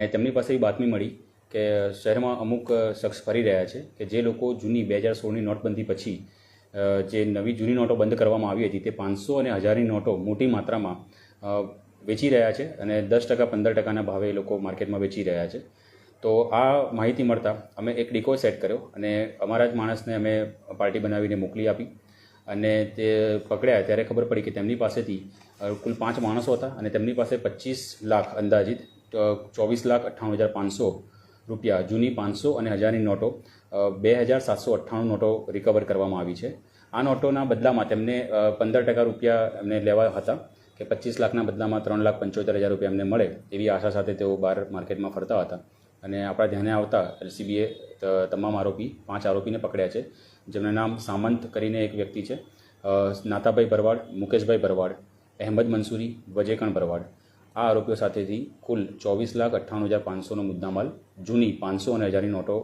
તેમની પાસે બાતમી મળી કે શહેરમાં અમુક શખ્સ ફરી રહ્યા છે કે જે લોકો જૂની 2016ની નોટબંધી પછી જે નવી જૂની નોટો બંધ કરવામાં આવી હતી તે 500 અને 1000ની નોટો મોટી માત્રામાં વેચી રહ્યા છે અને 10% 15%ના ભાવે એ લોકો માર્કેટમાં વેચી રહ્યા છે. તો આ માહિતી મળતા અમે એક ડિકોય સેટ કર્યો અને અમારા જ માણસને અમે પાર્ટી બનાવીને મોકલી આપી અને તે પકડ્યા ત્યારે ખબર પડી કે તેમની પાસેથી કુલ 5 માણસો હતા અને તેમની પાસે 25 લાખ અંદાજિત 24,98,500 રૂપિયા જૂની 500 અને 1000ની નોટો 2,798 નોટો રિકવર કરવામાં આવી છે. આ નોટોના બદલામાં તેમને 15% રૂપિયા એમને લેવા હતા કે 25 લાખના બદલામાં 3,75,000 રૂપિયા એમને મળે એવી આશા સાથે તેઓ બહાર માર્કેટમાં ફરતા હતા. અને આપણા ધ્યાને આવતા એલસીબીએ તમામ 5 આરોપીને પકડ્યા છે, જેમના નામ સામંત કરીને એક વ્યક્તિ છે, નાતાભાઈ ભરવાડ, મુકેશભાઈ ભરવાડ, અહેમદ મંસૂરી, વજેકણ ભરવાડ. આ આરોપીઓ સાથેથી કુલ 24,98,500નો મુદ્દામાલ જૂની 500 અને 1000ની નોટો